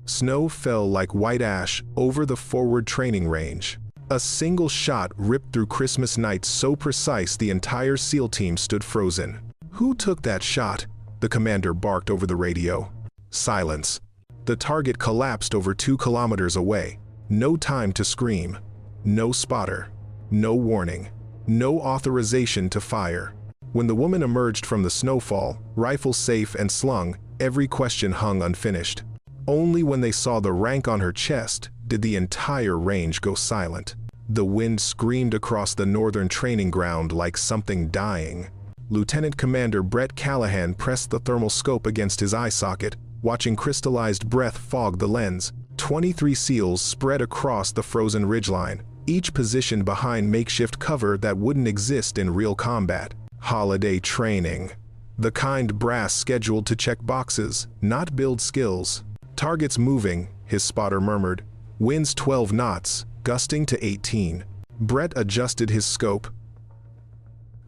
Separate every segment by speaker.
Speaker 1: Snow fell like white ash over the forward training range. A single shot ripped through Christmas night so precise the entire SEAL team stood frozen. "Who took that shot?" the commander barked over the radio. Silence. The target collapsed over 2 kilometers away. No time to scream. No spotter. No warning. No authorization to fire. When the woman emerged from the snowfall, rifle safe and slung, every question hung unfinished. Only when they saw the rank on her chest did the entire range go silent. The wind screamed across the northern training ground like something dying. Lieutenant Commander Brett Callahan pressed the thermal scope against his eye socket, watching crystallized breath fog the lens. 23 SEALs spread across the frozen ridgeline, each positioned behind makeshift cover that wouldn't exist in real combat. Holiday training. The kind brass scheduled to check boxes, not build skills. "Targets moving," his spotter murmured. "Winds 12 knots, gusting to 18. Brett adjusted his scope.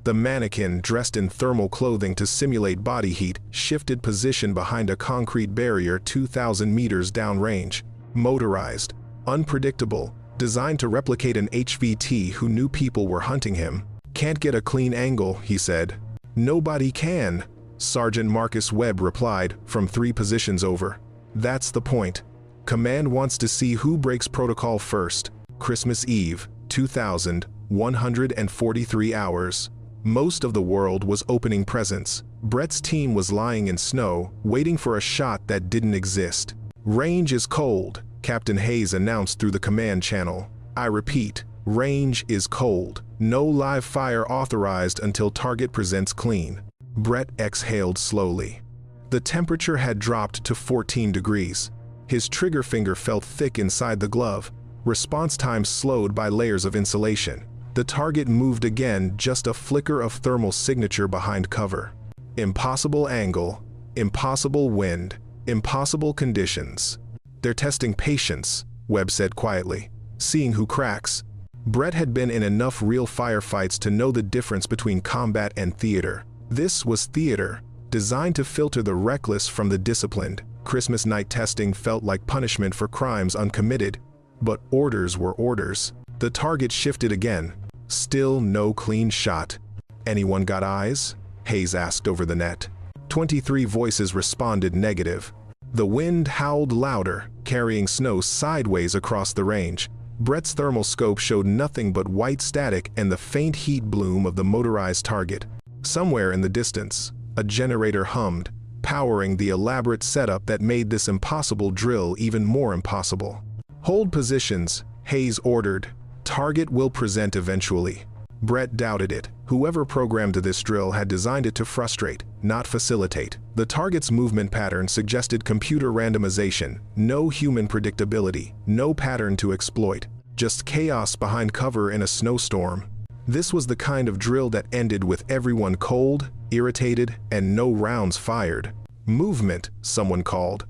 Speaker 1: The mannequin, dressed in thermal clothing to simulate body heat, shifted position behind a concrete barrier 2,000 meters downrange. Motorized, unpredictable, designed to replicate an HVT who knew people were hunting him. "Can't get a clean angle," he said. "Nobody can," Sergeant Marcus Webb replied from 3 positions over. "That's the point. Command wants to see who breaks protocol first." Christmas Eve, 2,143 hours. Most of the world was opening presents. Brett's team was lying in snow, waiting for a shot that didn't exist. "Range is cold," Captain Hayes announced through the command channel. "I repeat, range is cold. No live fire authorized until target presents clean." Brett exhaled slowly. The temperature had dropped to 14 degrees. His trigger finger felt thick inside the glove. Response time slowed by layers of insulation. The target moved again, just a flicker of thermal signature behind cover. Impossible angle, impossible wind, impossible conditions. "They're testing patience," Webb said quietly. "Seeing who cracks." Brett had been in enough real firefights to know the difference between combat and theater. This was theater, designed to filter the reckless from the disciplined. Christmas night testing felt like punishment for crimes uncommitted, but orders were orders. The target shifted again. Still no clean shot. "Anyone got eyes?" Hayes asked over the net. 23 voices responded negative. The wind howled louder, carrying snow sideways across the range. Brett's thermal scope showed nothing but white static and the faint heat bloom of the motorized target. Somewhere in the distance, a generator hummed, powering the elaborate setup that made this impossible drill even more impossible. "Hold positions," Hayes ordered. "Target will present eventually." Brett doubted it. Whoever programmed this drill had designed it to frustrate, not facilitate. The target's movement pattern suggested computer randomization, no human predictability, no pattern to exploit, just chaos behind cover in a snowstorm. This was the kind of drill that ended with everyone cold, irritated, and no rounds fired. "Movement," someone called.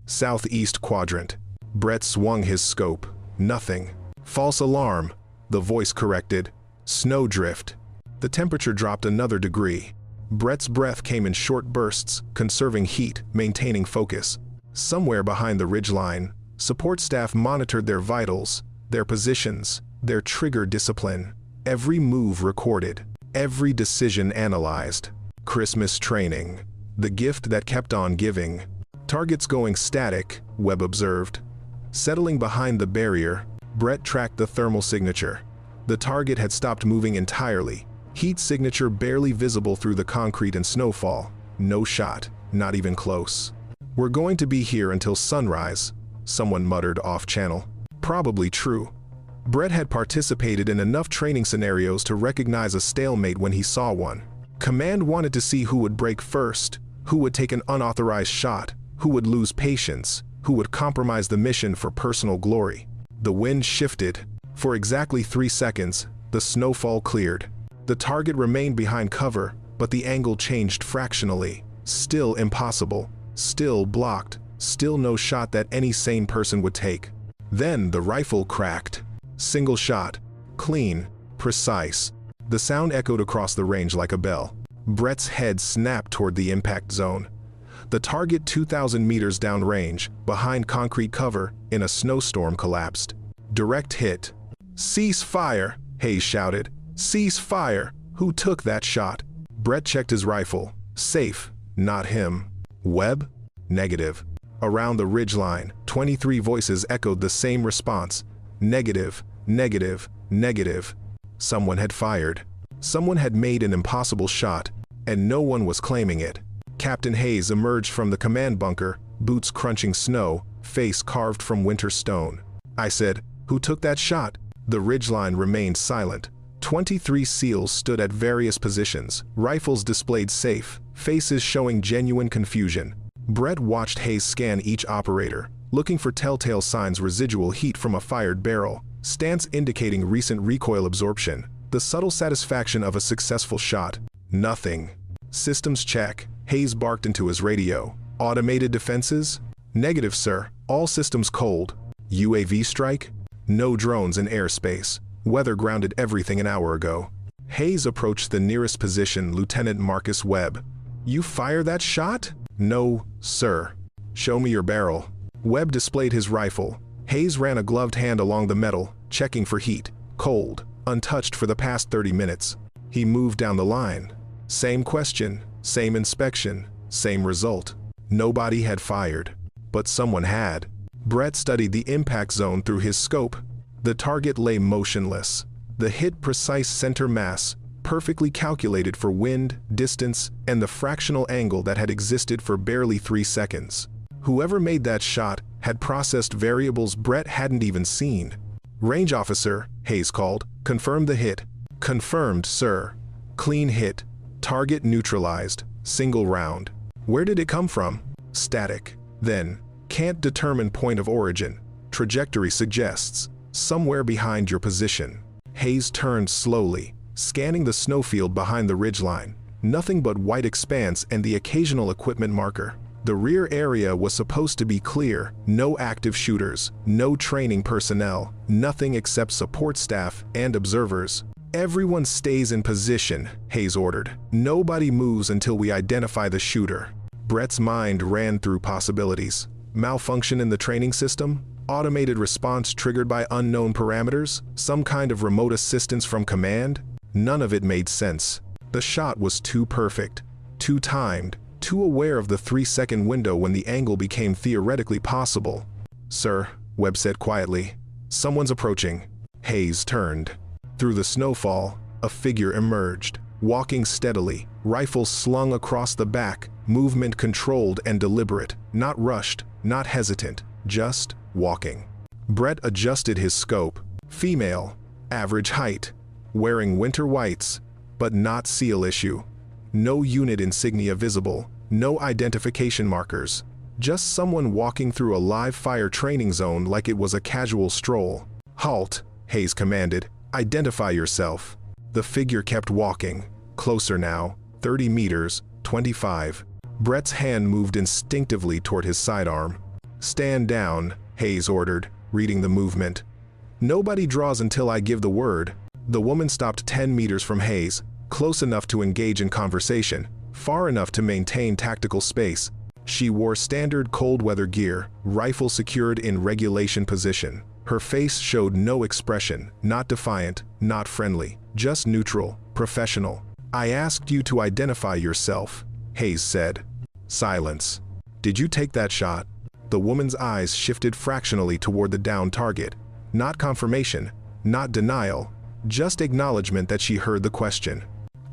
Speaker 1: "Southeast quadrant." Brett swung his scope. Nothing. "False alarm," the voice corrected. "Snowdrift." The temperature dropped another degree. Brett's breath came in short bursts, conserving heat, maintaining focus. Somewhere behind the ridgeline, support staff monitored their vitals, their positions, their trigger discipline. Every move recorded, every decision analyzed. Christmas training, the gift that kept on giving. "Targets going static," Webb observed. Settling behind the barrier, Brett tracked the thermal signature. The target had stopped moving entirely, heat signature barely visible through the concrete and snowfall. No shot, not even close. "We're going to be here until sunrise," someone muttered off-channel. Probably true. Brett had participated in enough training scenarios to recognize a stalemate when he saw one. Command wanted to see who would break first, who would take an unauthorized shot, who would lose patience, who would compromise the mission for personal glory. The wind shifted. For exactly 3 seconds, the snowfall cleared. The target remained behind cover, but the angle changed fractionally. Still impossible, still blocked, still no shot that any sane person would take. Then the rifle cracked. Single shot, clean, precise. The sound echoed across the range like a bell. Brett's head snapped toward the impact zone. The target 2,000 meters downrange, behind concrete cover, in a snowstorm collapsed. Direct hit. "Cease fire!" Hayes shouted. "Cease fire! Who took that shot?" Brett checked his rifle. Safe. Not him. Webb? Negative. Around the ridgeline, 23 voices echoed the same response. Negative, negative, negative. Someone had fired. Someone had made an impossible shot, and no one was claiming it. Captain Hayes emerged from the command bunker, boots crunching snow, face carved from winter stone. I said, "Who took that shot?" The ridgeline remained silent. 23 SEALs stood at various positions, rifles displayed safe, faces showing genuine confusion. Brett watched Hayes scan each operator, looking for telltale signs: residual heat from a fired barrel, stance indicating recent recoil absorption, the subtle satisfaction of a successful shot. Nothing. Systems check. Hayes barked into his radio. Automated defenses? Negative, sir. All systems cold. UAV strike? No drones in airspace. Weather grounded everything an hour ago. Hayes approached the nearest position, Lieutenant Marcus Webb. "You fire that shot?" "No, sir." "Show me your barrel." Webb displayed his rifle. Hayes ran a gloved hand along the metal, checking for heat. Cold, untouched for the past 30 minutes. He moved down the line. Same question, same inspection, same result. Nobody had fired. But someone had. Brett studied the impact zone through his scope. The target lay motionless. The hit-precise center mass, perfectly calculated for wind, distance, and the fractional angle that had existed for barely 3 seconds. Whoever made that shot had processed variables Brett hadn't even seen. "Range officer," Hayes called. "Confirm the hit." "Confirmed, sir." "Clean hit. Target neutralized. Single round." "Where did it come from?" "Static." Then, "Can't determine point of origin. Trajectory suggests somewhere behind your position." Hayes turned slowly, scanning the snowfield behind the ridgeline. Nothing but white expanse and the occasional equipment marker. The rear area was supposed to be clear. No active shooters, no training personnel, nothing except support staff and observers. "Everyone stays in position," Hayes ordered. "Nobody moves until we identify the shooter." Brett's mind ran through possibilities. Malfunction in the training system? Automated response triggered by unknown parameters? Some kind of remote assistance from command? None of it made sense. The shot was too perfect, too timed, too aware of the 3-second window when the angle became theoretically possible. "Sir," Webb said quietly, "someone's approaching." Hayes turned. Through the snowfall, a figure emerged, walking steadily, rifle slung across the back, movement controlled and deliberate, not rushed, not hesitant, just walking. Brett adjusted his scope. Female, average height, wearing winter whites, but not SEAL issue. No unit insignia visible, no identification markers. Just someone walking through a live fire training zone like it was a casual stroll. "Halt," Hayes commanded. "Identify yourself." The figure kept walking, closer now, 30 meters, 25. Brett's hand moved instinctively toward his sidearm. "Stand down," Hayes ordered, reading the movement. "Nobody draws until I give the word." The woman stopped 10 meters from Hayes, close enough to engage in conversation, far enough to maintain tactical space. She wore standard cold weather gear, rifle secured in regulation position. Her face showed no expression, not defiant, not friendly, just neutral, professional. "I asked you to identify yourself," Hayes said. Silence. "Did you take that shot?" The woman's eyes shifted fractionally toward the downed target. Not confirmation, not denial, just acknowledgement that she heard the question.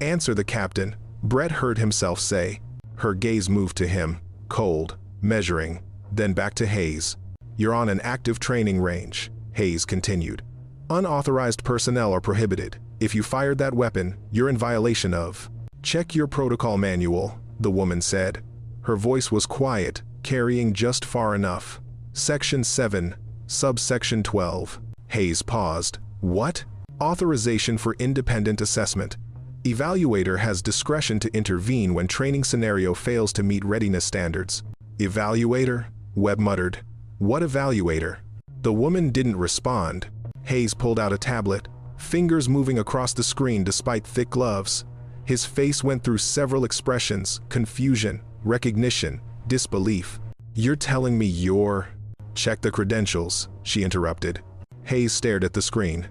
Speaker 1: "Answer the captain," Brett heard himself say. Her gaze moved to him, cold, measuring, then back to Hayes. "You're on an active training range," Hayes continued. "Unauthorized personnel are prohibited. If you fired that weapon, you're in violation of." "Check your protocol manual," the woman said. Her voice was quiet, carrying just far enough. "Section 7, subsection 12. Hayes paused. "What?" "Authorization for independent assessment. Evaluator has discretion to intervene when training scenario fails to meet readiness standards." "Evaluator?" Webb muttered. "What evaluator?" The woman didn't respond. Hayes pulled out a tablet, fingers moving across the screen despite thick gloves. His face went through several expressions: confusion, recognition, disbelief. You're telling me you're... Check the credentials, she interrupted. Hayes stared at the screen,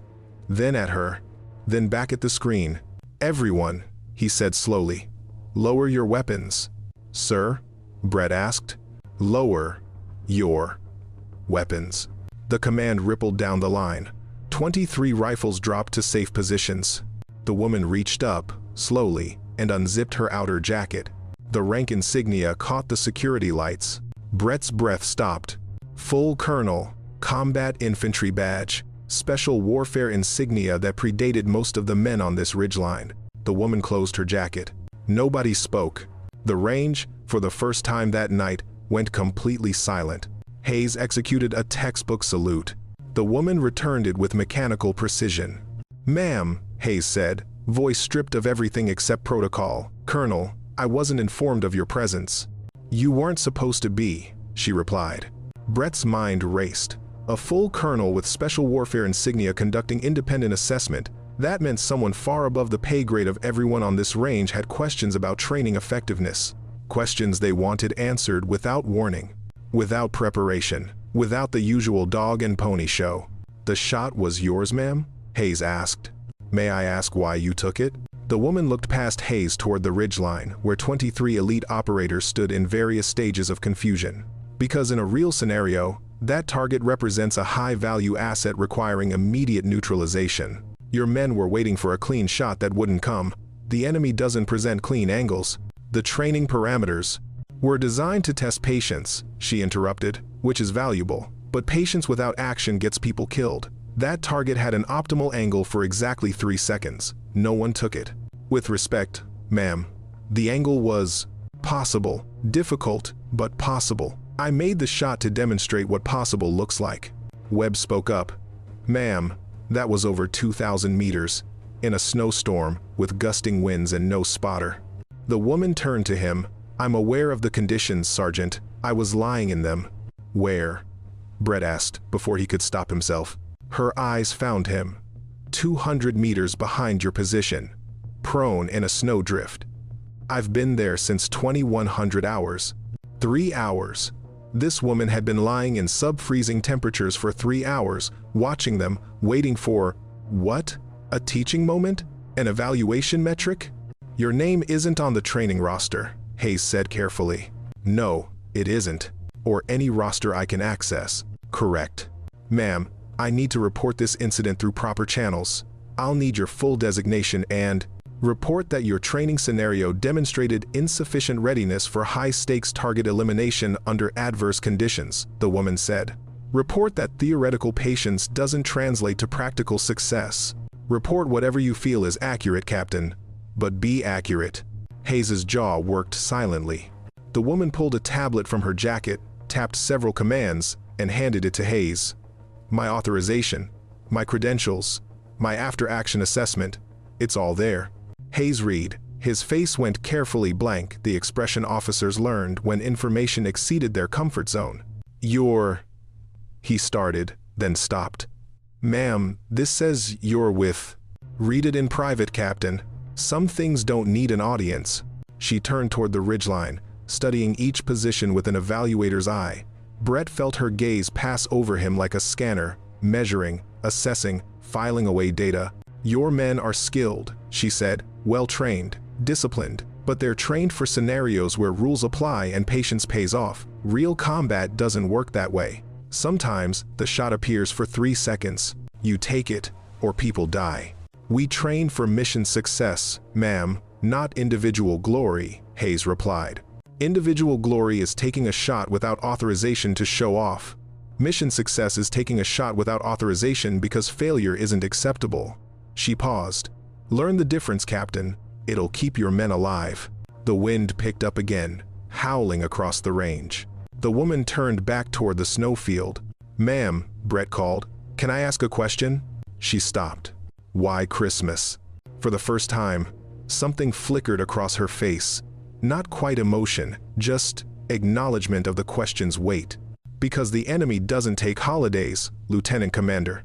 Speaker 1: then at her, then back at the screen. Everyone, he said slowly. Lower your weapons. Sir? Brett asked. Lower your weapons. The command rippled down the line. 23 rifles dropped to safe positions. The woman reached up, slowly, and unzipped her outer jacket. The rank insignia caught the security lights. Brett's breath stopped. Full Colonel, Combat Infantry Badge, Special Warfare insignia that predated most of the men on this ridgeline. The woman closed her jacket. Nobody spoke. The range, for the first time that night, went completely silent. Hayes executed a textbook salute. The woman returned it with mechanical precision. Ma'am, Hayes said, voice stripped of everything except protocol. Colonel, I wasn't informed of your presence. You weren't supposed to be, she replied. Brett's mind raced. A full colonel with special warfare insignia conducting independent assessment, that meant someone far above the pay grade of everyone on this range had questions about training effectiveness. Questions they wanted answered without warning, without preparation, without the usual dog and pony show. The shot was yours, ma'am? Hayes asked. May I ask why you took it? The woman looked past Hayes toward the ridgeline, where 23 elite operators stood in various stages of confusion. Because in a real scenario, that target represents a high-value asset requiring immediate neutralization. Your men were waiting for a clean shot that wouldn't come. The enemy doesn't present clean angles. The training parameters were designed to test patience, she interrupted, which is valuable. But patience without action gets people killed. That target had an optimal angle for exactly 3 seconds. No one took it. With respect, ma'am, the angle was possible, difficult, but possible. I made the shot to demonstrate what possible looks like. Webb spoke up. Ma'am, that was over 2,000 meters, in a snowstorm, with gusting winds and no spotter. The woman turned to him. I'm aware of the conditions, Sergeant. I was lying in them. Where? Brett asked, before he could stop himself. Her eyes found him. 200 meters behind your position, prone in a snowdrift. I've been there since 2100 hours. 3 hours. This woman had been lying in sub-freezing temperatures for 3 hours, watching them, waiting for, what? A teaching moment? An evaluation metric? Your name isn't on the training roster, Hayes said carefully. No, it isn't. Or any roster I can access. Correct. Ma'am, I need to report this incident through proper channels. I'll need your full designation and report that your training scenario demonstrated insufficient readiness for high-stakes target elimination under adverse conditions, the woman said. Report that theoretical patience doesn't translate to practical success. Report whatever you feel is accurate, Captain. But be accurate. Hayes's jaw worked silently. The woman pulled a tablet from her jacket, tapped several commands, and handed it to Hayes. My authorization, my credentials, my after-action assessment, it's all there. Hayes read. His face went carefully blank, the expression officers learned when information exceeded their comfort zone. You're... He started, then stopped. Ma'am, this says you're with... Read it in private, Captain. Some things don't need an audience. She turned toward the ridgeline, studying each position with an evaluator's eye. Brett felt her gaze pass over him like a scanner, measuring, assessing, filing away data. Your men are skilled, she said, well-trained, disciplined, but they're trained for scenarios where rules apply and patience pays off. Real combat doesn't work that way. Sometimes, the shot appears for 3 seconds. You take it, or people die. We train for mission success, ma'am, not individual glory, Hayes replied. Individual glory is taking a shot without authorization to show off. Mission success is taking a shot without authorization because failure isn't acceptable. She paused. Learn the difference, Captain. It'll keep your men alive. The wind picked up again, howling across the range. The woman turned back toward the snowfield. Ma'am, Brett called, can I ask a question? She stopped. Why Christmas? For the first time, something flickered across her face. Not quite emotion, just acknowledgement of the question's weight. Because the enemy doesn't take holidays, Lieutenant Commander.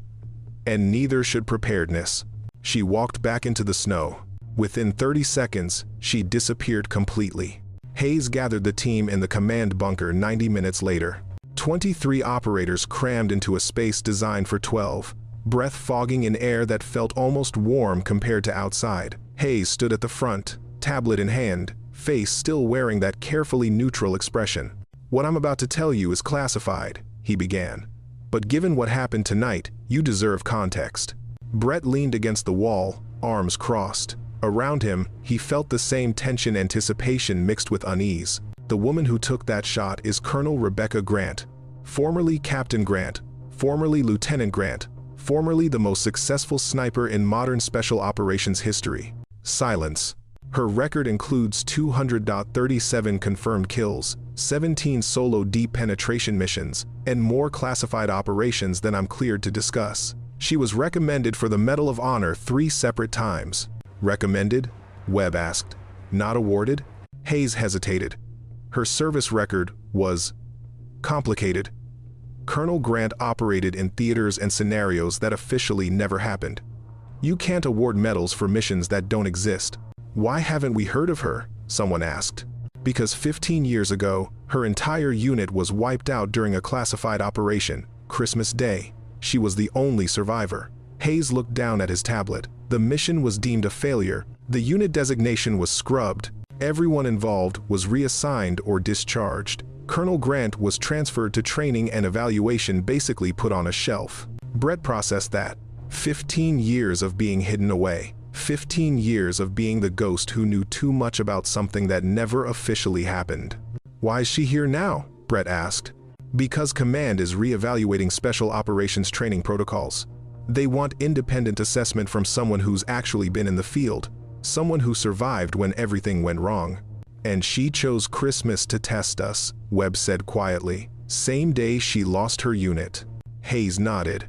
Speaker 1: And neither should preparedness. She walked back into the snow. Within 30 seconds, she disappeared completely. Hayes gathered the team in the command bunker 90 minutes later. 23 operators crammed into a space designed for 12, breath fogging in air that felt almost warm compared to outside. Hayes stood at the front, tablet in hand, face still wearing that carefully neutral expression. "What I'm about to tell you is classified," he began. "But given what happened tonight, you deserve context." Brett leaned against the wall, arms crossed. Around him, he felt the same tension, anticipation mixed with unease. The woman who took that shot is Colonel Rebecca Grant, formerly Captain Grant, formerly Lieutenant Grant, formerly the most successful sniper in modern special operations history. Silence. Her record includes 237 confirmed kills, 17 solo deep penetration missions, and more classified operations than I'm cleared to discuss. She was recommended for the Medal of Honor 3 separate times. Recommended? Webb asked. Not awarded? Hayes hesitated. Her service record was complicated. Colonel Grant operated in theaters and scenarios that officially never happened. You can't award medals for missions that don't exist. Why haven't we heard of her? Someone asked. Because 15 years ago, her entire unit was wiped out during a classified operation, Christmas Day. She was the only survivor. Hayes looked down at his tablet. The mission was deemed a failure. The unit designation was scrubbed. Everyone involved was reassigned or discharged. Colonel Grant was transferred to training and evaluation, basically put on a shelf. Brett processed that. 15 years of being hidden away. 15 years of being the ghost who knew too much about something that never officially happened. Why is she here now? Brett asked. Because Command is re-evaluating special operations training protocols. They want independent assessment from someone who's actually been in the field, someone who survived when everything went wrong. And she chose Christmas to test us, Webb said quietly. Same day she lost her unit. Hayes nodded.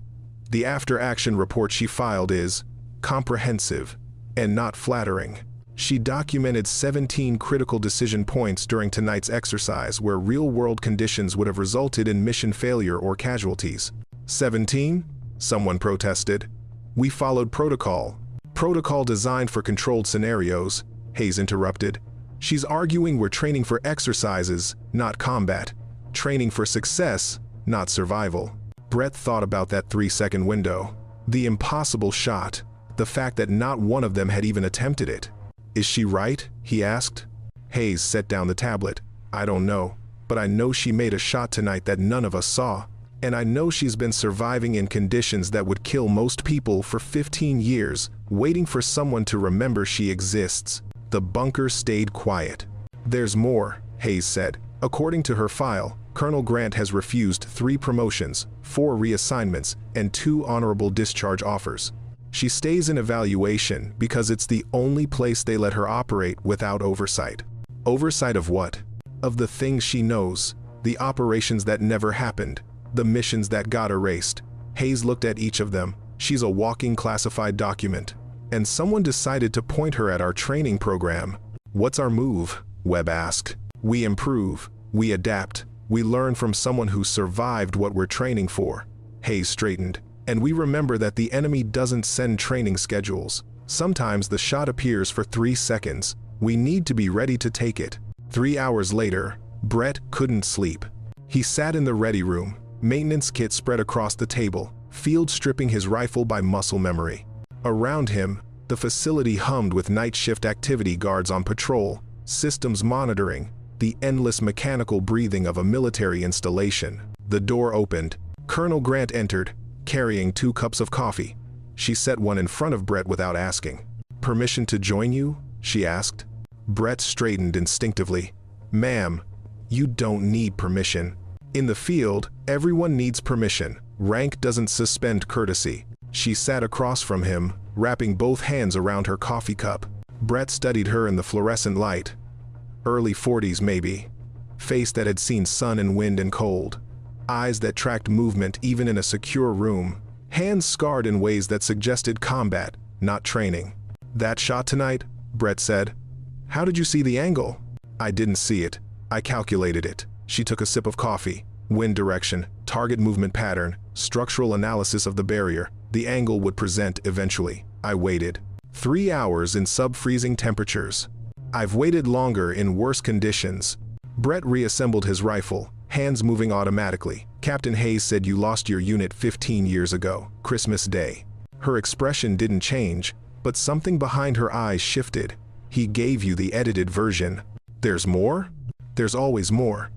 Speaker 1: The after-action report she filed is comprehensive and not flattering. She documented 17 critical decision points during tonight's exercise where real-world conditions would have resulted in mission failure or casualties. 17? Someone protested. We followed protocol. Protocol designed for controlled scenarios, Hayes interrupted. She's arguing we're training for exercises, not combat. Training for success, not survival. Brett thought about that 3-second window. The impossible shot. The fact that not one of them had even attempted it. Is she right? He asked. Hayes set down the tablet. I don't know, but I know she made a shot tonight that none of us saw. And I know she's been surviving in conditions that would kill most people for 15 years, waiting for someone to remember she exists. The bunker stayed quiet. There's more, Hayes said. According to her file, Colonel Grant has refused 3 promotions, 4 reassignments, and 2 honorable discharge offers. She stays in evaluation because it's the only place they let her operate without oversight. Oversight of what? Of the things she knows, the operations that never happened, the missions that got erased. Hayes looked at each of them. She's a walking classified document. And someone decided to point her at our training program. What's our move? Webb asked. We improve. We adapt. We learn from someone who survived what we're training for. Hayes straightened. And we remember that the enemy doesn't send training schedules. Sometimes the shot appears for 3 seconds. We need to be ready to take it. 3 hours later, Brett couldn't sleep. He sat in the ready room, maintenance kit spread across the table, field stripping his rifle by muscle memory. Around him, the facility hummed with night shift activity guards on patrol, systems monitoring, the endless mechanical breathing of a military installation. The door opened. Colonel Grant entered, carrying 2 cups of coffee. She set one in front of Brett without asking. Permission to join you? She asked. Brett straightened instinctively. Ma'am, you don't need permission. In the field, everyone needs permission. Rank doesn't suspend courtesy. She sat across from him, wrapping both hands around her coffee cup. Brett studied her in the fluorescent light. Early 40s maybe. Face that had seen sun and wind and cold. Eyes that tracked movement even in a secure room. Hands scarred in ways that suggested combat, not training. That shot tonight? Brett said. How did you see the angle? I didn't see it. I calculated it. She took a sip of coffee. Wind direction, target movement pattern, structural analysis of the barrier. The angle would present eventually. I waited. 3 hours in sub-freezing temperatures. I've waited longer in worse conditions. Brett reassembled his rifle, hands moving automatically. Captain Hayes said you lost your unit 15 years ago, Christmas Day. Her expression didn't change, but something behind her eyes shifted. He gave you the edited version. There's more? There's always more.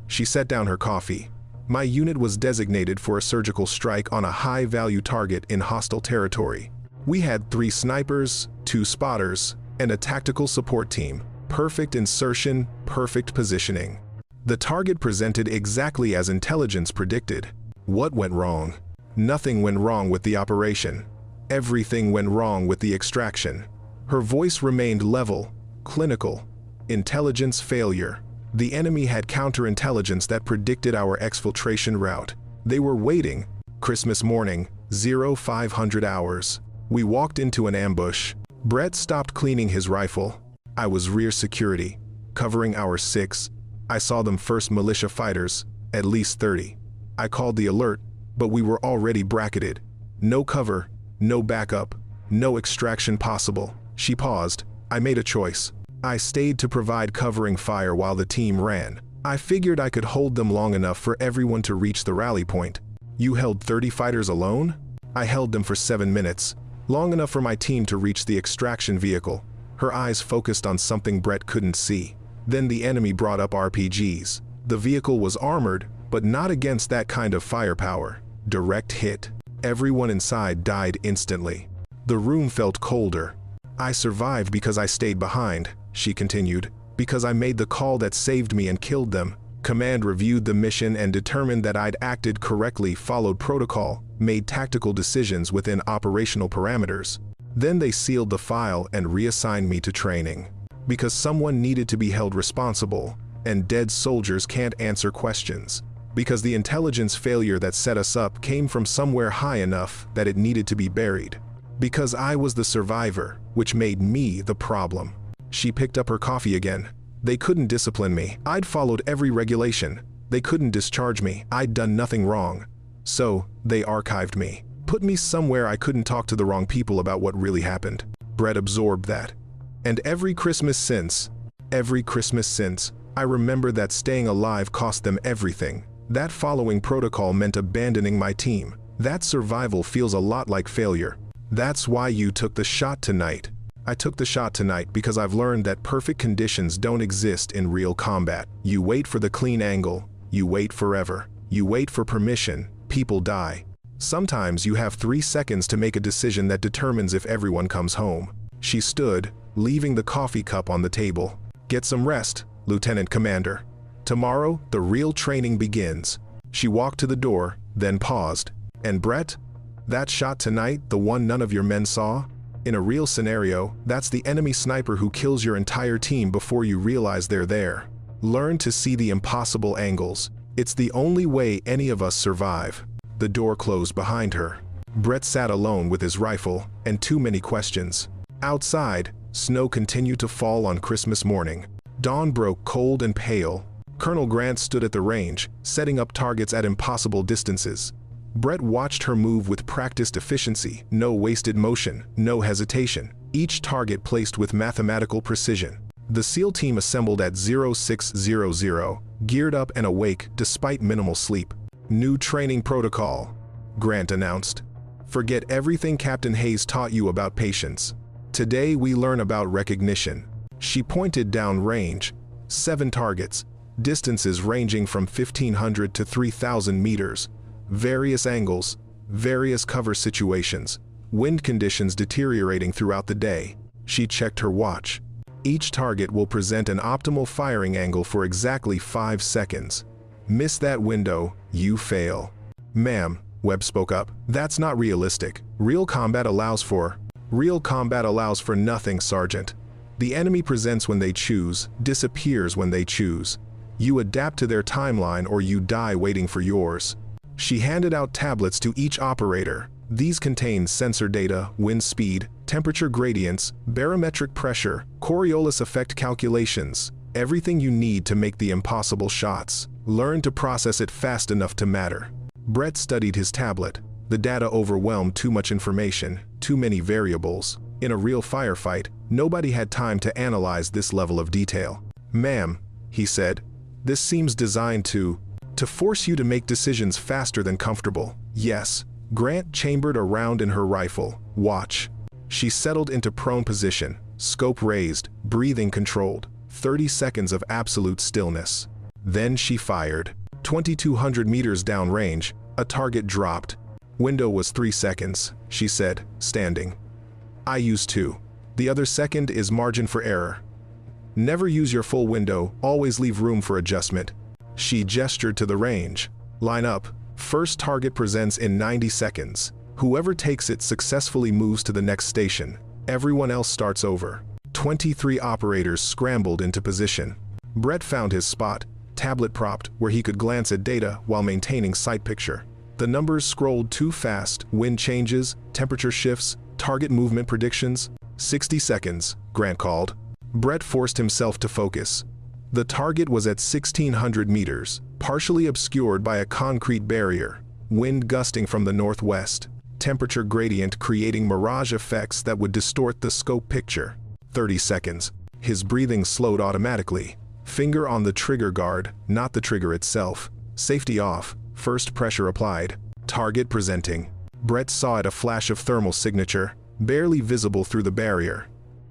Speaker 1: She set down her coffee. My unit was designated for a surgical strike on a high-value target in hostile territory. We had 3 snipers, 2 spotters, and a tactical support team. Perfect insertion, perfect positioning. The target presented exactly as intelligence predicted. What went wrong? Nothing went wrong with the operation. Everything went wrong with the extraction. Her voice remained level, clinical. Intelligence failure. The enemy had counterintelligence that predicted our exfiltration route. They were waiting. Christmas morning, 0500 hours. We walked into an ambush. Brett stopped cleaning his rifle. I was rear security, covering our 6. I saw them first militia fighters, at least 30. I called the alert, but we were already bracketed. No cover, no backup, no extraction possible. She paused. I made a choice. I stayed to provide covering fire while the team ran. I figured I could hold them long enough for everyone to reach the rally point. You held 30 fighters alone? I held them for 7 minutes, long enough for my team to reach the extraction vehicle. Her eyes focused on something Brett couldn't see. Then the enemy brought up RPGs. The vehicle was armored, but not against that kind of firepower. Direct hit. Everyone inside died instantly. The room felt colder. I survived because I stayed behind, she continued, because I made the call that saved me and killed them. Command reviewed the mission and determined that I'd acted correctly, followed protocol, made tactical decisions within operational parameters. Then they sealed the file and reassigned me to training. Because someone needed to be held responsible, and dead soldiers can't answer questions. Because the intelligence failure that set us up came from somewhere high enough that it needed to be buried. Because I was the survivor, which made me the problem. She picked up her coffee again. They couldn't discipline me. I'd followed every regulation. They couldn't discharge me. I'd done nothing wrong. So, they archived me. Put me somewhere I couldn't talk to the wrong people about what really happened. Brett absorbed that. And every Christmas since, I remember that staying alive cost them everything. That following protocol meant abandoning my team. That survival feels a lot like failure. That's why you took the shot tonight. I took the shot tonight because I've learned that perfect conditions don't exist in real combat. You wait for the clean angle, you wait forever. You wait for permission, people die. Sometimes you have 3 seconds to make a decision that determines if everyone comes home. She stood, leaving the coffee cup on the table. Get some rest, Lieutenant Commander. Tomorrow, the real training begins. She walked to the door, then paused. And Brett? That shot tonight, the one none of your men saw? In a real scenario, that's the enemy sniper who kills your entire team before you realize they're there. Learn to see the impossible angles. It's the only way any of us survive. The door closed behind her. Brett sat alone with his rifle and too many questions. Outside, snow continued to fall on Christmas morning. Dawn broke cold and pale. Colonel Grant stood at the range, setting up targets at impossible distances. Brett watched her move with practiced efficiency, no wasted motion, no hesitation. Each target placed with mathematical precision. The SEAL team assembled at 0600, geared up and awake despite minimal sleep. New training protocol, Grant announced. Forget everything Captain Hayes taught you about patience. Today we learn about recognition. She pointed down range. 7 targets, distances ranging from 1,500 to 3,000 meters. Various angles, various cover situations, wind conditions deteriorating throughout the day. She checked her watch. Each target will present an optimal firing angle for exactly 5 seconds. Miss that window, you fail. Ma'am, Webb spoke up, that's not realistic. Real combat allows for nothing, Sergeant. The enemy presents when they choose, disappears when they choose. You adapt to their timeline or you die waiting for yours. She handed out tablets to each operator. These contain sensor data, wind speed, temperature gradients, barometric pressure, Coriolis effect calculations, everything you need to make the impossible shots. Learn to process it fast enough to matter. Brett studied his tablet. The data overwhelmed too much information, too many variables. In a real firefight, nobody had time to analyze this level of detail. "Ma'am," he said, "this seems designed to force you to make decisions faster than comfortable." "Yes." Grant chambered a round in her rifle. "Watch." She settled into prone position, scope raised, breathing controlled. 30 seconds of absolute stillness. Then she fired. 2,200 meters downrange, a target dropped. "Window was 3 seconds, she said, standing. "I use 2. The other second is margin for error. Never use your full window, always leave room for adjustment." She gestured to the range. "Line up. First target presents in 90 seconds. Whoever takes it successfully moves to the next station. Everyone else starts over." 23 operators scrambled into position. Brett found his spot, tablet propped, where he could glance at data while maintaining sight picture. The numbers scrolled too fast. Wind changes, temperature shifts, target movement predictions. 60 seconds, Grant called. Brett forced himself to focus. The target was at 1,600 meters, partially obscured by a concrete barrier. Wind gusting from the northwest. Temperature gradient creating mirage effects that would distort the scope picture. 30 seconds. His breathing slowed automatically. Finger on the trigger guard, not the trigger itself. Safety off. First pressure applied. Target presenting. Brett saw it, a flash of thermal signature, barely visible through the barrier.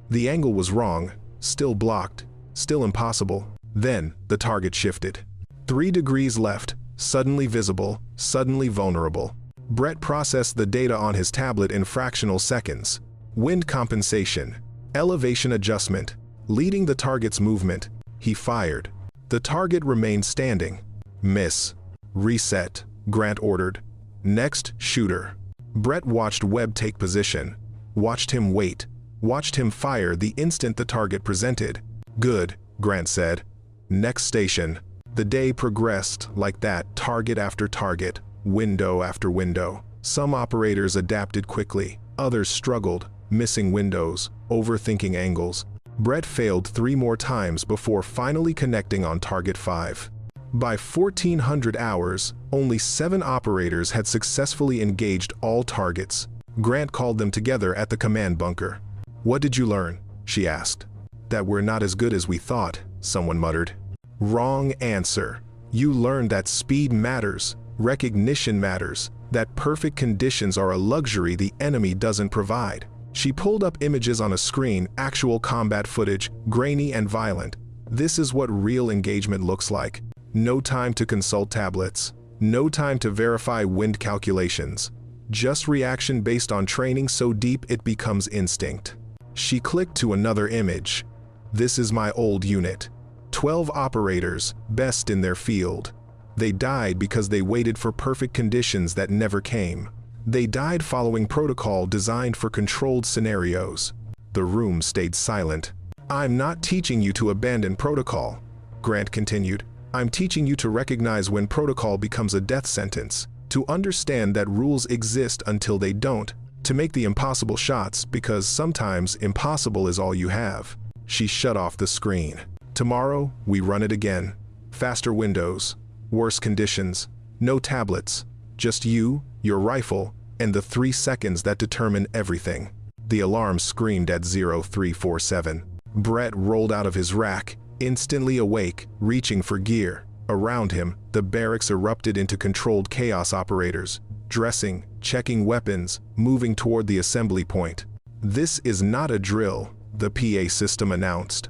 Speaker 1: The angle was wrong, still blocked, still impossible. Then, the target shifted. 3 degrees left, suddenly visible, suddenly vulnerable. Brett processed the data on his tablet in fractional seconds. Wind compensation, elevation adjustment, leading the target's movement. He fired. The target remained standing. "Miss." "Reset," Grant ordered. "Next shooter." Brett watched Webb take position. Watched him wait. Watched him fire the instant the target presented. "Good," Grant said. "Next station." The day progressed like that, target after target, window after window. Some operators adapted quickly. Others struggled, missing windows, overthinking angles. Brett failed 3 more times before finally connecting on target 5. By 1400 hours, only 7 operators had successfully engaged all targets. Grant called them together at the command bunker. "What did you learn?" she asked. "That we're not as good as we thought," someone muttered. "Wrong answer. You learned that speed matters, recognition matters, that perfect conditions are a luxury the enemy doesn't provide." She pulled up images on a screen, actual combat footage, grainy and violent. This is what real engagement looks like. No time to consult tablets. No time to verify wind calculations. Just reaction based on training so deep it becomes instinct. She clicked to another image. "This is my old unit. 12 operators, best in their field. They died because they waited for perfect conditions that never came. They died following protocol designed for controlled scenarios." The room stayed silent. "I'm not teaching you to abandon protocol," Grant continued. "I'm teaching you to recognize when protocol becomes a death sentence, to understand that rules exist until they don't, to make the impossible shots because sometimes impossible is all you have." She shut off the screen. "Tomorrow, we run it again. Faster windows, worse conditions, no tablets, just you, your rifle, and the 3 seconds that determine everything." The alarm screamed at 0347. Brett rolled out of his rack, instantly awake, reaching for gear. Around him, the barracks erupted into controlled chaos. Operators, dressing, checking weapons, moving toward the assembly point. "This is not a drill," the PA system announced.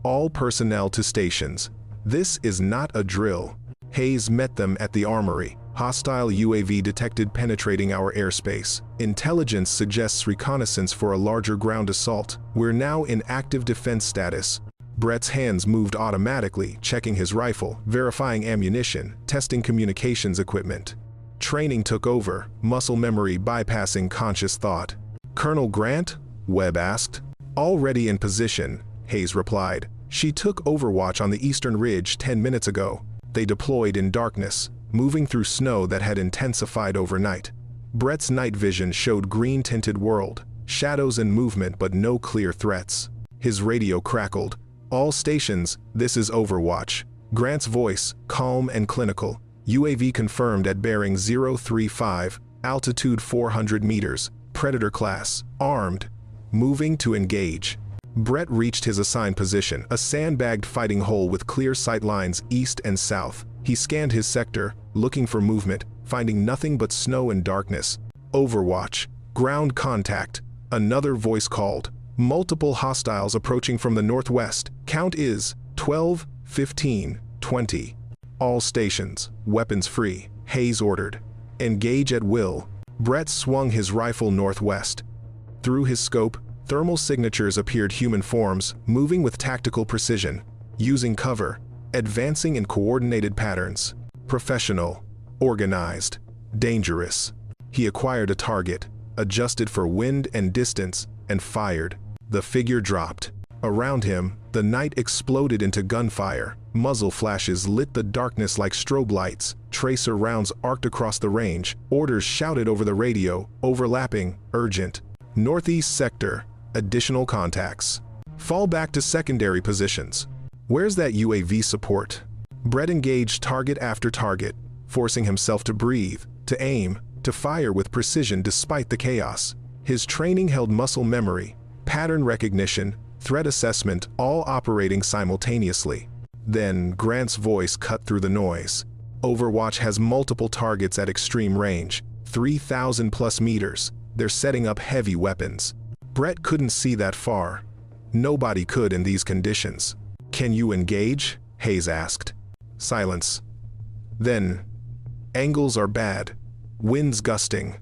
Speaker 1: "All personnel to stations. This is not a drill." Hayes met them at the armory. "Hostile UAV detected penetrating our airspace. Intelligence suggests reconnaissance for a larger ground assault. We're now in active defense status." Brett's hands moved automatically, checking his rifle, verifying ammunition, testing communications equipment. Training took over, muscle memory bypassing conscious thought. "Colonel Grant?" Webb asked. "Already in position," Hayes replied. "She took overwatch on the eastern ridge 10 minutes ago. They deployed in darkness, moving through snow that had intensified overnight." Brett's night vision showed green-tinted world, shadows and movement but no clear threats. His radio crackled. "All stations, this is Overwatch." Grant's voice, calm and clinical. "UAV confirmed at bearing 035, altitude 400 meters, Predator class, armed." moving to engage. Brett reached his assigned position, a sandbagged fighting hole with clear sight lines east and south. He scanned his sector, looking for movement, finding nothing but snow and darkness. Overwatch. Ground contact. Another voice called. Multiple hostiles approaching from the northwest. Count is 12, 15, 20. All stations, weapons free, Hayes ordered. Engage at will. Brett swung his rifle northwest. Through his scope, thermal signatures appeared human forms, moving with tactical precision, using cover, advancing in coordinated patterns. Professional, organized, dangerous. He acquired a target, adjusted for wind and distance, and fired. The figure dropped. Around him, the night exploded into gunfire. Muzzle flashes lit the darkness like strobe lights. Tracer rounds arced across the range. Orders shouted over the radio, overlapping, urgent. Northeast sector, additional contacts. Fall back to secondary positions. Where's that UAV support? Brett engaged target after target, forcing himself to breathe, to aim, to fire with precision despite the chaos. His training held muscle memory, pattern recognition, threat assessment, all operating simultaneously. Then Grant's voice cut through the noise. Overwatch has multiple targets at extreme range, 3,000 plus meters. They're setting up heavy weapons. Brett couldn't see that far. Nobody could in these conditions. Can you engage? Hayes asked. Silence. Then, angles are bad. Winds gusting.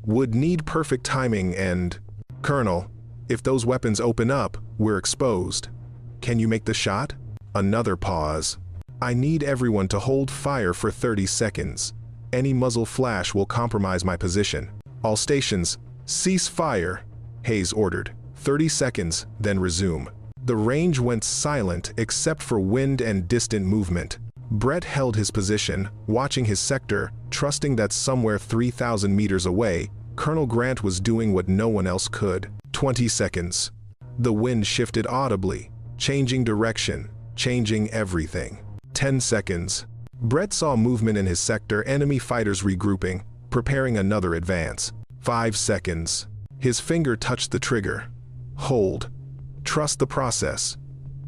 Speaker 1: Would need perfect timing and... Colonel, if those weapons open up, we're exposed. Can you make the shot? Another pause. I need everyone to hold fire for 30 seconds. Any muzzle flash will compromise my position. All stations, cease fire, Hayes ordered. 30 seconds, then resume. The range went silent except for wind and distant movement. Brett held his position, watching his sector, trusting that somewhere 3,000 meters away, Colonel Grant was doing what no one else could. 20 seconds. The wind shifted audibly, changing direction, changing everything. 10 seconds. Brett saw movement in his sector, enemy fighters regrouping, preparing another advance. 5 seconds. His finger touched the trigger. Hold. Trust the process.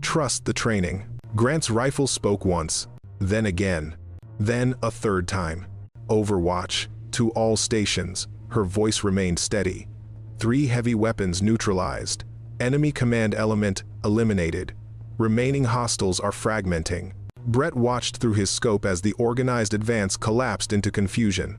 Speaker 1: Trust the training. Grant's rifle spoke once, then again, then a third time. Overwatch, to all stations, her voice remained steady. 3 heavy weapons neutralized. Enemy command element eliminated. Remaining hostiles are fragmenting. Brett watched through his scope as the organized advance collapsed into confusion.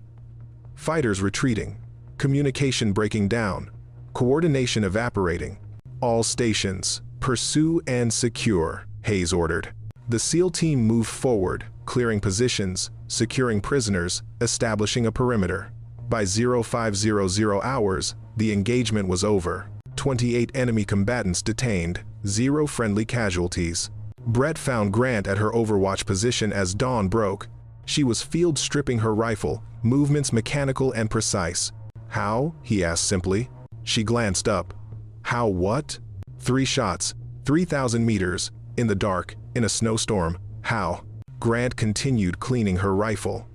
Speaker 1: Fighters retreating. Communication breaking down. Coordination evaporating. All stations, pursue and secure, Hayes ordered. The SEAL team moved forward, clearing positions, securing prisoners, establishing a perimeter. By 0500 hours, the engagement was over. 28 enemy combatants detained, 0 friendly casualties. Brett found Grant at her Overwatch position as dawn broke. She was field stripping her rifle, movements mechanical and precise. How? He asked simply. She glanced up. How what? 3 shots, 3,000 meters, in the dark, in a snowstorm. How? Grant continued cleaning her rifle.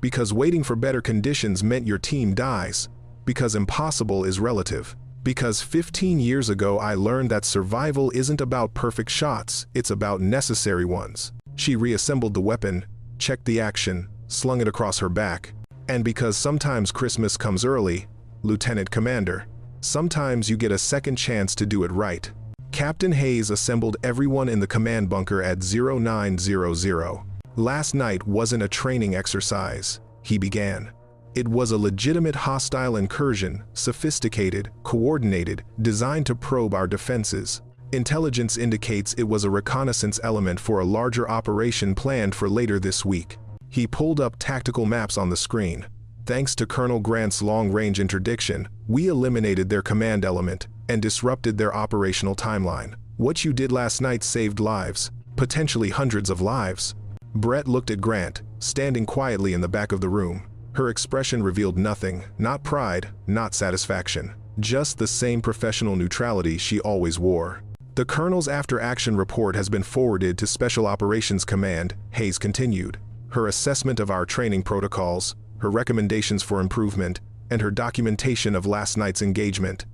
Speaker 1: Because waiting for better conditions meant your team dies. Because impossible is relative. Because 15 years ago I learned that survival isn't about perfect shots, it's about necessary ones. She reassembled the weapon, checked the action, slung it across her back. And because sometimes Christmas comes early, Lieutenant Commander, sometimes you get a second chance to do it right. Captain Hayes assembled everyone in the command bunker at 0900. Last night wasn't a training exercise, he began. It was a legitimate hostile incursion, sophisticated, coordinated, designed to probe our defenses. Intelligence indicates it was a reconnaissance element for a larger operation planned for later this week. He pulled up tactical maps on the screen. Thanks to Colonel Grant's long-range interdiction, we eliminated their command element and disrupted their operational timeline. What you did last night saved lives, potentially hundreds of lives. Brett looked at Grant, standing quietly in the back of the room. Her expression revealed nothing, not pride, not satisfaction, just the same professional neutrality she always wore. The Colonel's after-action report has been forwarded to Special Operations Command, Hayes continued. Her assessment of our training protocols, her recommendations for improvement, and her documentation of last night's engagement.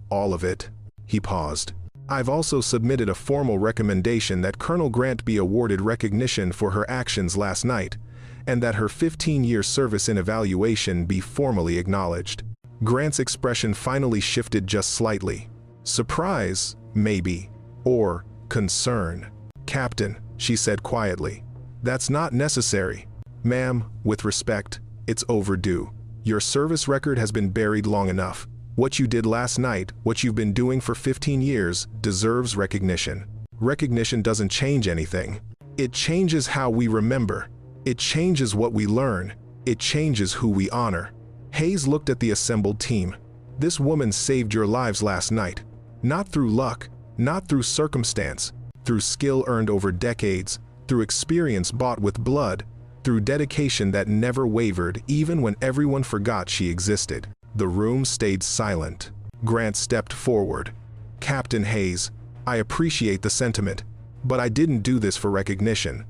Speaker 1: All of it. He paused. I've also submitted a formal recommendation that Colonel Grant be awarded recognition for her actions last night, and that her 15-year service in evaluation be formally acknowledged. Grant's expression finally shifted just slightly. Surprise, maybe, or concern. Captain, she said quietly, that's not necessary. Ma'am, with respect, it's overdue. Your service record has been buried long enough. What you did last night, what you've been doing for 15 years, deserves recognition. Recognition doesn't change anything. It changes how we remember. It changes what we learn. It changes who we honor. Hayes looked at the assembled team. This woman saved your lives last night. Not through luck, not through circumstance, through skill earned over decades, through experience bought with blood, through dedication that never wavered even when everyone forgot she existed. The room stayed silent. Grant stepped forward. Captain Hayes, I appreciate the sentiment, but I didn't do this for recognition.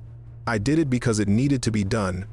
Speaker 1: I did it because it needed to be done,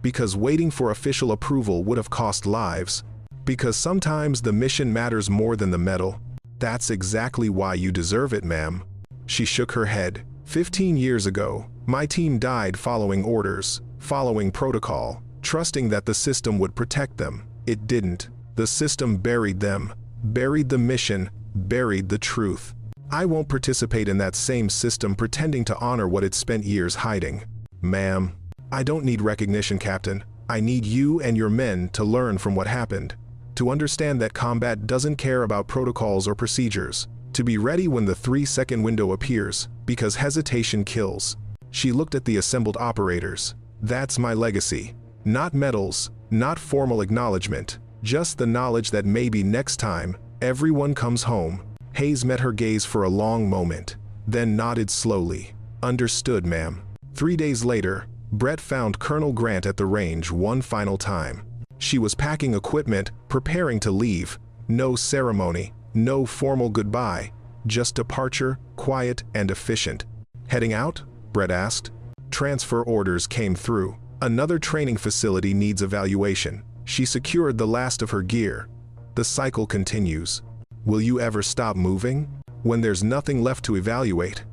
Speaker 1: because waiting for official approval would have cost lives, because sometimes the mission matters more than the medal. That's exactly why you deserve it, ma'am. She shook her head. 15 years ago, my team died following orders, following protocol, trusting that the system would protect them. It didn't. The system buried them, buried the mission, buried the truth. I won't participate in that same system pretending to honor what it spent years hiding. Ma'am, I don't need recognition, Captain. I need you and your men to learn from what happened, to understand that combat doesn't care about protocols or procedures, to be ready when the 3-second window appears, because hesitation kills. She looked at the assembled operators. That's my legacy. Not medals, not formal acknowledgement, just the knowledge that maybe next time, everyone comes home. Hayes met her gaze for a long moment, then nodded slowly. Understood, ma'am. 3 days later, Brett found Colonel Grant at the range one final time. She was packing equipment, preparing to leave. No ceremony, no formal goodbye, just departure, quiet and efficient. Heading out? Brett asked. Transfer orders came through. Another training facility needs evaluation. She secured the last of her gear. The cycle continues. Will you ever stop moving? When there's nothing left to evaluate?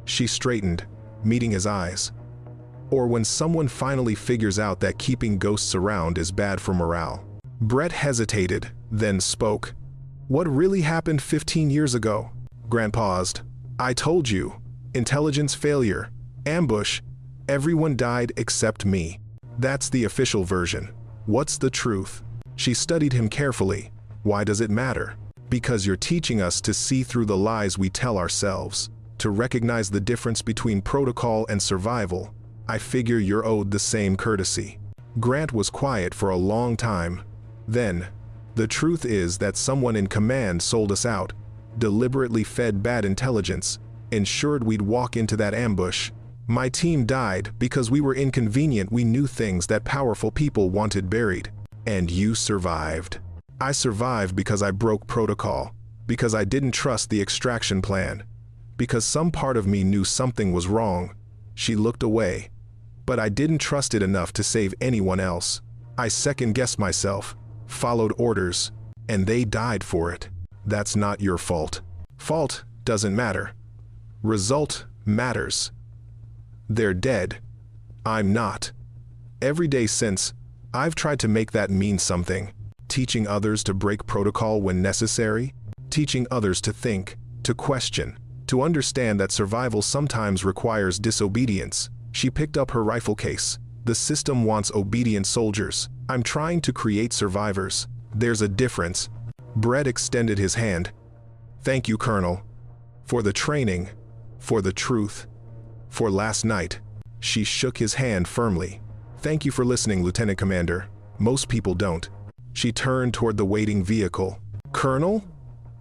Speaker 1: She straightened, meeting his eyes. Or when someone finally figures out that keeping ghosts around is bad for morale? Brett hesitated, then spoke. What really happened 15 years ago? Grant paused. I told you. Intelligence failure. Ambush. Everyone died except me. That's the official version. What's the truth? She studied him carefully. Why does it matter? Because you're teaching us to see through the lies we tell ourselves, to recognize the difference between protocol and survival. I figure you're owed the same courtesy. Grant was quiet for a long time. Then, the truth is that someone in command sold us out, deliberately fed bad intelligence, ensured we'd walk into that ambush. My team died because we were inconvenient. We knew things that powerful people wanted buried. And you survived. I survived because I broke protocol, because I didn't trust the extraction plan, because some part of me knew something was wrong. She looked away. But I didn't trust it enough to save anyone else. I second-guessed myself, followed orders, and they died for it. That's not your fault. Fault doesn't matter. Result matters. They're dead. I'm not. Every day since, I've tried to make that mean something. Teaching others to break protocol when necessary. Teaching others to think, to question, to understand that survival sometimes requires disobedience. She picked up her rifle case. The system wants obedient soldiers. I'm trying to create survivors. There's a difference. Brett extended his hand. Thank you, Colonel. For the training, for the truth, for last night. She shook his hand firmly. Thank you for listening, Lieutenant Commander. Most people don't. She turned toward the waiting vehicle. Colonel?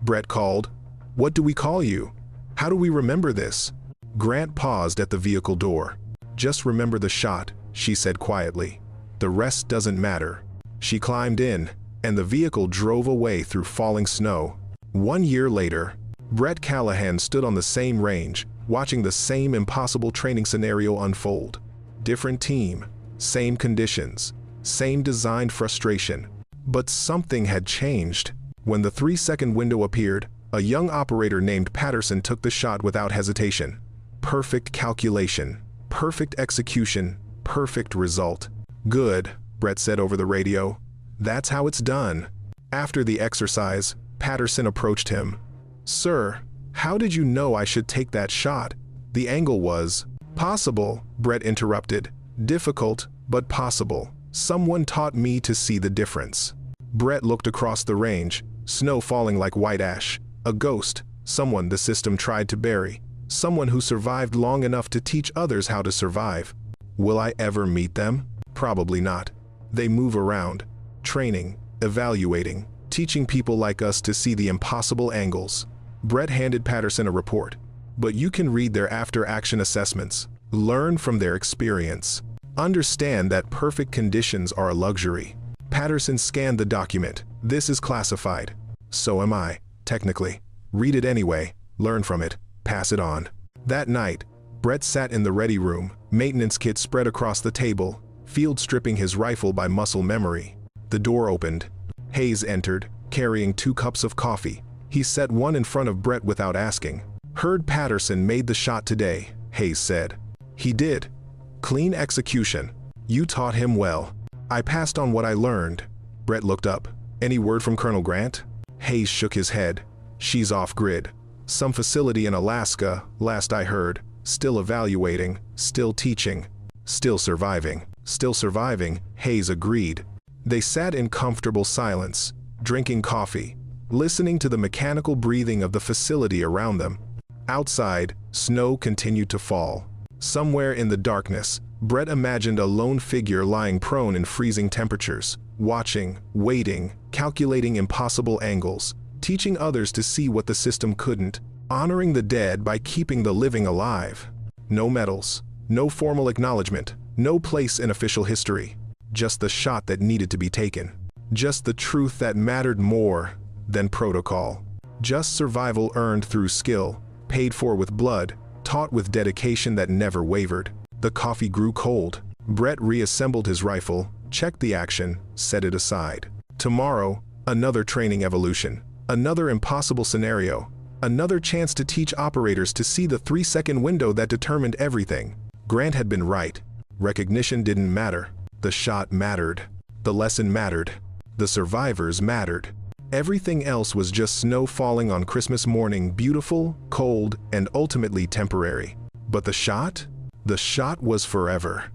Speaker 1: Brett called. What do we call you? How do we remember this? Grant paused at the vehicle door. Just remember the shot, she said quietly. The rest doesn't matter. She climbed in, and the vehicle drove away through falling snow. 1 year later, Brett Callahan stood on the same range, watching the same impossible training scenario unfold. Different team, same conditions, same designed frustration. But something had changed. When the 3-second window appeared, A young operator named Patterson took the shot without hesitation. Perfect calculation, perfect execution, perfect result. Good, Brett said over the radio. That's how it's done. After the exercise, Patterson approached him. Sir, how did you know I should take that shot? The angle was possible, Brett interrupted. Difficult, but possible. Someone taught me to see the difference. Brett looked across the range, snow falling like white ash. A ghost, someone the system tried to bury. Someone who survived long enough to teach others how to survive. Will I ever meet them? Probably not. They move around, training, evaluating, teaching people like us to see the impossible angles. Brett handed Patterson a report. But you can read their after-action assessments. Learn from their experience. Understand that perfect conditions are a luxury. Patterson scanned the document. This is classified. So am I, technically. Read it anyway, learn from it, pass it on. That night, Brett sat in the ready room, maintenance kit spread across the table, field stripping his rifle by muscle memory. The door opened. Hayes entered, carrying 2 cups of coffee. He set one in front of Brett without asking. Heard Patterson made the shot today, Hayes said. He did. Clean execution. You taught him well. I passed on what I learned. Brett looked up. Any word from Colonel Grant? Hayes shook his head. She's off-grid. Some facility in Alaska, last I heard. Still evaluating, still teaching, still surviving. Still surviving, Hayes agreed. They sat in comfortable silence, drinking coffee, listening to the mechanical breathing of the facility around them. Outside, snow continued to fall. Somewhere in the darkness, Brett imagined a lone figure lying prone in freezing temperatures, watching, waiting, calculating impossible angles, teaching others to see what the system couldn't, honoring the dead by keeping the living alive. No medals, no formal acknowledgement, no place in official history. Just the shot that needed to be taken. Just the truth that mattered more than protocol. Just survival earned through skill, paid for with blood, taught with dedication that never wavered. The coffee grew cold. Brett reassembled his rifle, checked the action, set it aside. Tomorrow, another training evolution. Another impossible scenario. Another chance to teach operators to see the 3-second window that determined everything. Grant had been right. Recognition didn't matter. The shot mattered. The lesson mattered. The survivors mattered. Everything else was just snow falling on Christmas morning, beautiful, cold, and ultimately temporary. But the shot? The shot was forever.